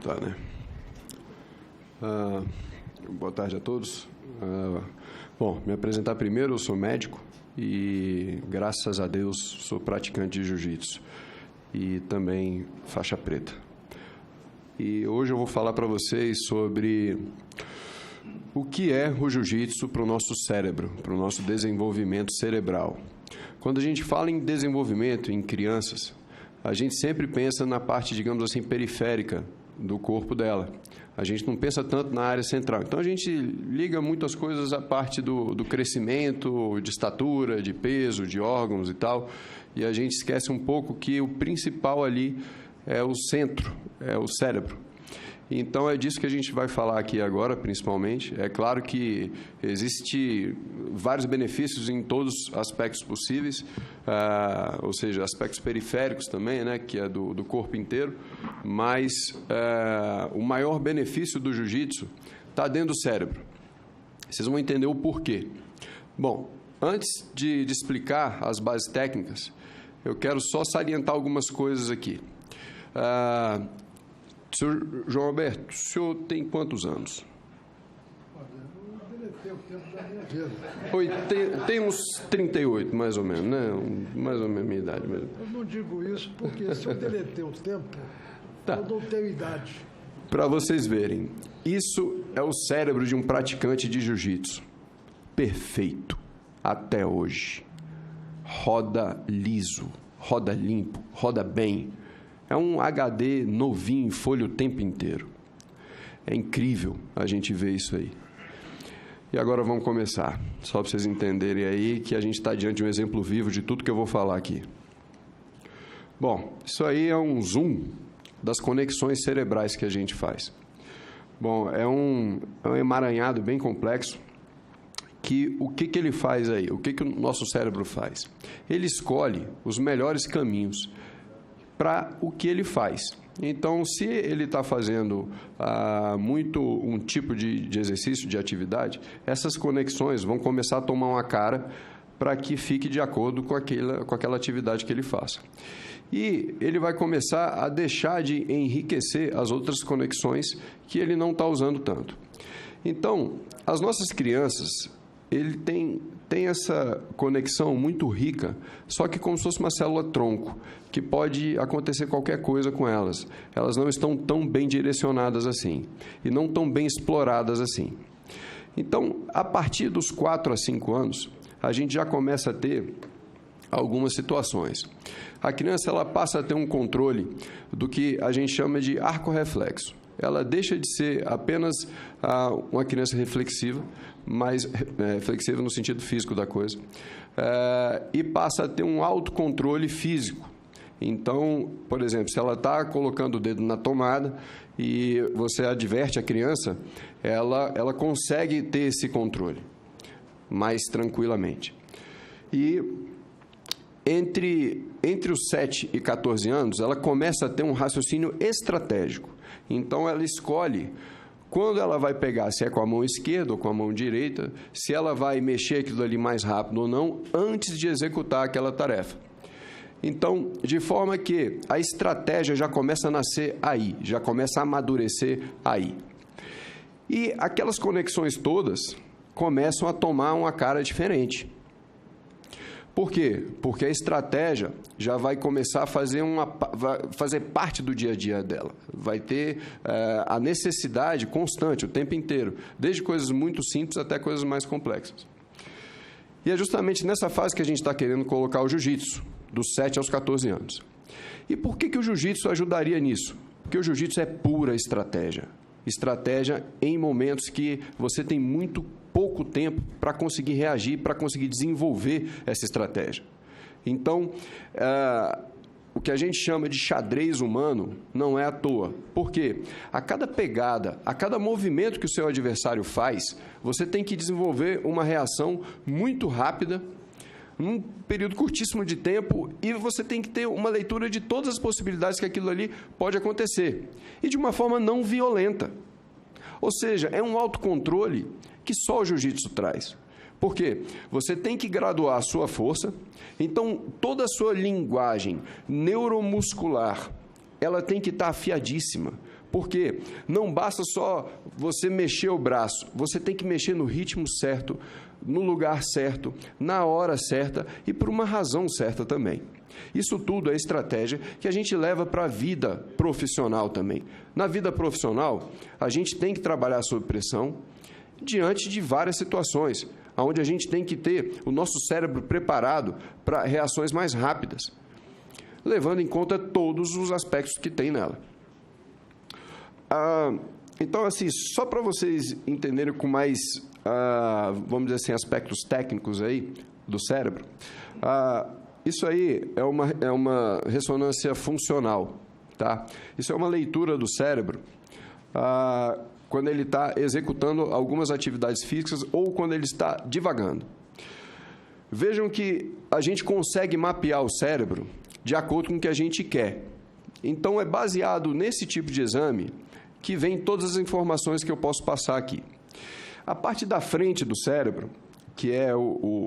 Tá, né? Boa tarde a todos. Bom, me apresentar primeiro, eu sou médico e, graças a Deus, sou praticante de jiu-jitsu e também faixa preta. E hoje eu vou falar para vocês sobre o que é o jiu-jitsu para o nosso cérebro, para o nosso desenvolvimento cerebral. Quando a gente fala em desenvolvimento em crianças, a gente sempre pensa na parte, digamos assim, periférica do corpo dela. A gente não pensa tanto na área central. Então, a gente liga muitas coisas à parte do crescimento, de estatura, de peso, de órgãos e tal, e a gente esquece um pouco que o principal ali é o centro, é o cérebro. Então, é disso que a gente vai falar aqui agora, principalmente. É claro que existe vários benefícios em todos os aspectos possíveis, ou seja, aspectos periféricos também, né, que é do corpo inteiro, mas o maior benefício do jiu-jitsu está dentro do cérebro. Vocês vão entender o porquê. Bom, antes de explicar as bases técnicas, eu quero só salientar algumas coisas aqui. Senhor João Alberto, o senhor tem quantos anos? Eu deletei o tempo da minha vida. Tem uns 38, mais ou menos, né? Mais ou menos a minha idade mesmo. Eu não digo isso porque se eu deletei o tempo, tá. Eu não tenho idade. Para vocês verem, isso é o cérebro de um praticante de jiu-jitsu. Perfeito. Até hoje. Roda liso, roda limpo, roda bem. É um HD novinho em folha o tempo inteiro. É incrível a gente ver isso aí. E agora vamos começar. Só para vocês entenderem aí que a gente está diante de um exemplo vivo de tudo que eu vou falar aqui. Bom, isso aí é um zoom das conexões cerebrais que a gente faz. Bom, é um emaranhado bem complexo. O que ele faz aí? O que o nosso cérebro faz? Ele escolhe os melhores caminhos para o que ele faz. Então, se ele está fazendo muito um tipo de exercício, de atividade, essas conexões vão começar a tomar uma cara para que fique de acordo com aquela atividade que ele faça. E ele vai começar a deixar de enriquecer as outras conexões que ele não está usando tanto. Então, as nossas crianças, ele tem essa conexão muito rica, só que como se fosse uma célula-tronco, que pode acontecer qualquer coisa com elas. Elas não estão tão bem direcionadas assim, e não tão bem exploradas assim. Então, a partir dos 4 a 5 anos, a gente já começa a ter algumas situações. A criança ela passa a ter um controle do que a gente chama de arco-reflexo. Ela deixa de ser apenas uma criança reflexiva, mas reflexiva no sentido físico da coisa, e passa a ter um autocontrole físico. Então, por exemplo, se ela está colocando o dedo na tomada e você adverte a criança, ela consegue ter esse controle mais tranquilamente. E entre os 7 e 14 anos, ela começa a ter um raciocínio estratégico. Então, ela escolhe quando ela vai pegar, se é com a mão esquerda ou com a mão direita, se ela vai mexer aquilo ali mais rápido ou não, antes de executar aquela tarefa. Então, de forma que a estratégia já começa a nascer aí, já começa a amadurecer aí. E aquelas conexões todas começam a tomar uma cara diferente. Por quê? Porque a estratégia já vai começar a fazer parte do dia a dia dela. Vai ter a necessidade constante, o tempo inteiro, desde coisas muito simples até coisas mais complexas. E é justamente nessa fase que a gente está querendo colocar o jiu-jitsu, dos 7 aos 14 anos. E por que o jiu-jitsu ajudaria nisso? Porque o jiu-jitsu é pura estratégia. Estratégia em momentos que você tem muito pouco tempo para conseguir reagir, para conseguir desenvolver essa estratégia. Então, o que a gente chama de xadrez humano não é à toa. Por quê? A cada pegada, a cada movimento que o seu adversário faz, você tem que desenvolver uma reação muito rápida, num período curtíssimo de tempo, e você tem que ter uma leitura de todas as possibilidades que aquilo ali pode acontecer, e de uma forma não violenta. Ou seja, é um autocontrole que só o jiu-jitsu traz. Por quê? Você tem que graduar a sua força, então toda a sua linguagem neuromuscular, ela tem que estar afiadíssima, Porque não basta só você mexer o braço, você tem que mexer no ritmo certo, no lugar certo, na hora certa e por uma razão certa também. Isso tudo é estratégia que a gente leva para a vida profissional também. Na vida profissional, a gente tem que trabalhar sob pressão diante de várias situações, onde a gente tem que ter o nosso cérebro preparado para reações mais rápidas, levando em conta todos os aspectos que tem nela. Então, assim, só para vocês entenderem com mais, vamos dizer assim, aspectos técnicos aí do cérebro, isso aí é uma ressonância funcional, tá? Isso é uma leitura do cérebro quando ele está executando algumas atividades físicas ou quando ele está divagando. Vejam que a gente consegue mapear o cérebro de acordo com o que a gente quer. Então, é baseado nesse tipo de exame que vem todas as informações que eu posso passar aqui. A parte da frente do cérebro, que é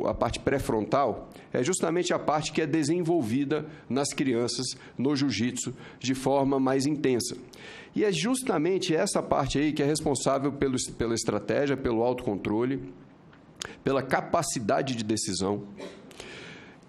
a parte pré-frontal, é justamente a parte que é desenvolvida nas crianças no jiu-jitsu de forma mais intensa. E é justamente essa parte aí que é responsável pela estratégia, pelo autocontrole, pela capacidade de decisão.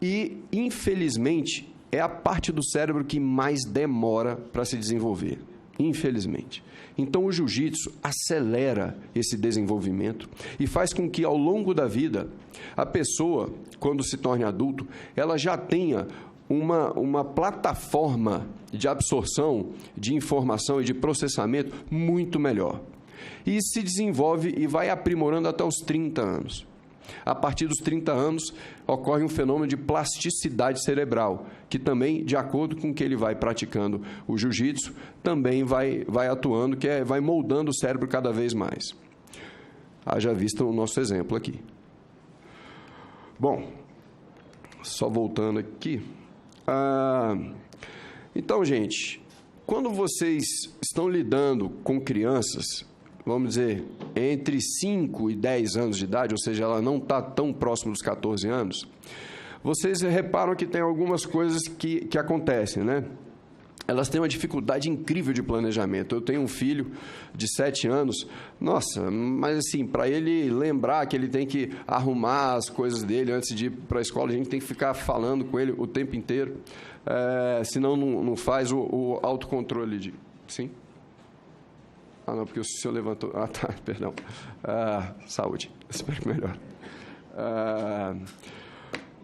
E, infelizmente, é a parte do cérebro que mais demora para se desenvolver. Infelizmente. Então, o jiu-jitsu acelera esse desenvolvimento e faz com que, ao longo da vida, a pessoa, quando se torne adulto, ela já tenha uma plataforma de absorção de informação e de processamento muito melhor. E se desenvolve e vai aprimorando até os 30 anos. A partir dos 30 anos, ocorre um fenômeno de plasticidade cerebral, que também, de acordo com o que ele vai praticando o jiu-jitsu, também vai atuando, vai moldando o cérebro cada vez mais. Haja vista o nosso exemplo aqui. Bom, só voltando aqui. Então, gente, quando vocês estão lidando com crianças, vamos dizer, entre 5 e 10 anos de idade, ou seja, ela não está tão próximo dos 14 anos, vocês reparam que tem algumas coisas que acontecem, né? Elas têm uma dificuldade incrível de planejamento. Eu tenho um filho de 7 anos, nossa, mas assim, para ele lembrar que ele tem que arrumar as coisas dele antes de ir para a escola, a gente tem que ficar falando com ele o tempo inteiro, senão não faz o autocontrole de... Sim? Não, porque o senhor levantou... tá, perdão. Saúde, espero que melhore.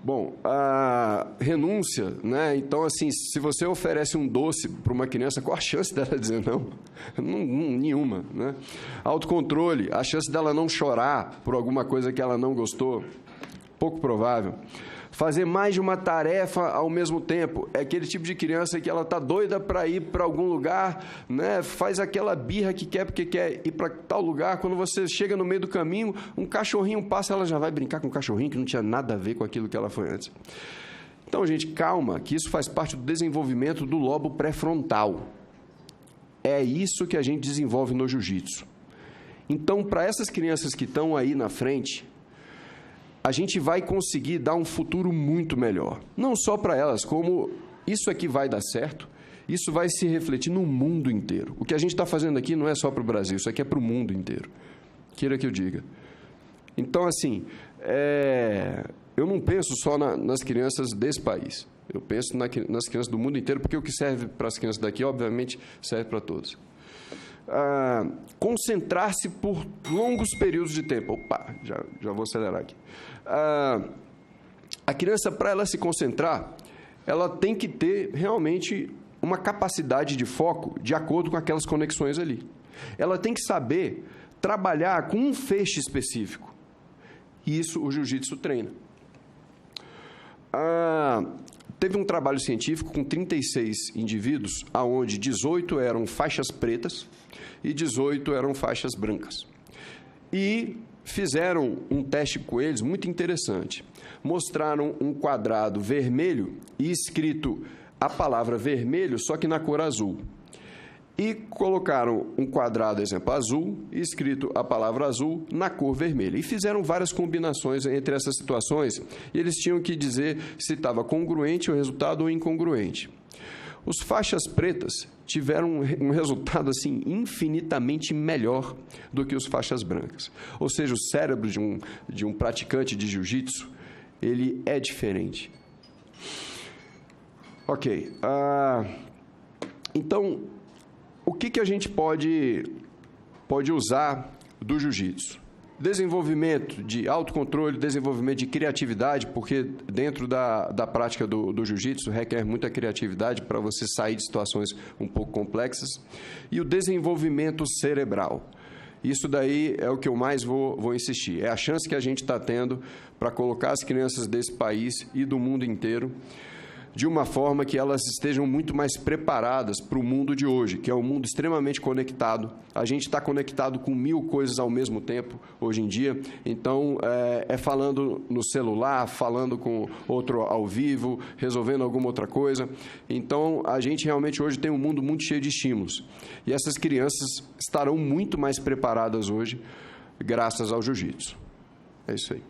Bom, a renúncia, né? Então, assim, se você oferece um doce para uma criança, qual a chance dela dizer não? Nenhuma, né? Autocontrole, a chance dela não chorar por alguma coisa que ela não gostou, pouco provável. Fazer mais de uma tarefa ao mesmo tempo. É aquele tipo de criança que ela está doida para ir para algum lugar, né? Faz aquela birra que quer porque quer ir para tal lugar. Quando você chega no meio do caminho, um cachorrinho passa, ela já vai brincar com um cachorrinho que não tinha nada a ver com aquilo que ela foi antes. Então, gente, calma, que isso faz parte do desenvolvimento do lobo pré-frontal. É isso que a gente desenvolve no jiu-jitsu. Então, para essas crianças que estão aí na frente, a gente vai conseguir dar um futuro muito melhor. Não só para elas, como isso aqui vai dar certo, isso vai se refletir no mundo inteiro. O que a gente está fazendo aqui não é só para o Brasil, isso aqui é para o mundo inteiro. Queira que eu diga. Então, assim, eu não penso só nas crianças desse país. Eu penso nas crianças do mundo inteiro, porque o que serve para as crianças daqui, obviamente, serve para todos. Concentrar-se por longos períodos de tempo. Opa, já vou acelerar aqui. A criança, para ela se concentrar, ela tem que ter realmente uma capacidade de foco de acordo com aquelas conexões ali. Ela tem que saber trabalhar com um feixe específico. E isso o jiu-jitsu treina. Teve um trabalho científico com 36 indivíduos, onde 18 eram faixas pretas e 18 eram faixas brancas. E fizeram um teste com eles muito interessante. Mostraram um quadrado vermelho e escrito a palavra vermelho, só que na cor azul. E colocaram um quadrado, exemplo, azul, e escrito a palavra azul na cor vermelha. E fizeram várias combinações entre essas situações, e eles tinham que dizer se estava congruente o resultado ou incongruente. Os faixas pretas tiveram um resultado assim infinitamente melhor do que os faixas brancas. Ou seja, o cérebro de um praticante de jiu-jitsu, ele é diferente. Ok. Então, o que a gente pode usar do jiu-jitsu? Desenvolvimento de autocontrole, desenvolvimento de criatividade, porque dentro da prática do jiu-jitsu requer muita criatividade para você sair de situações um pouco complexas. E o desenvolvimento cerebral. Isso daí é o que eu mais vou insistir. É a chance que a gente está tendo para colocar as crianças desse país e do mundo inteiro de uma forma que elas estejam muito mais preparadas para o mundo de hoje, que é um mundo extremamente conectado. A gente está conectado com 1000 coisas ao mesmo tempo, hoje em dia. Então, falando no celular, falando com outro ao vivo, resolvendo alguma outra coisa. Então, a gente realmente hoje tem um mundo muito cheio de estímulos. E essas crianças estarão muito mais preparadas hoje, graças ao jiu-jitsu. É isso aí.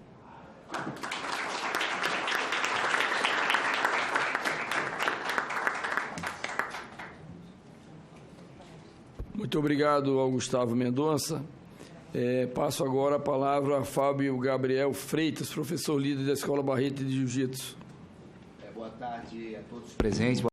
Muito obrigado ao Gustavo Mendonça. Passo agora a palavra a Fábio Gabriel Freitas, professor líder da Escola Barreto de Jiu-Jitsu. Boa tarde a todos presentes.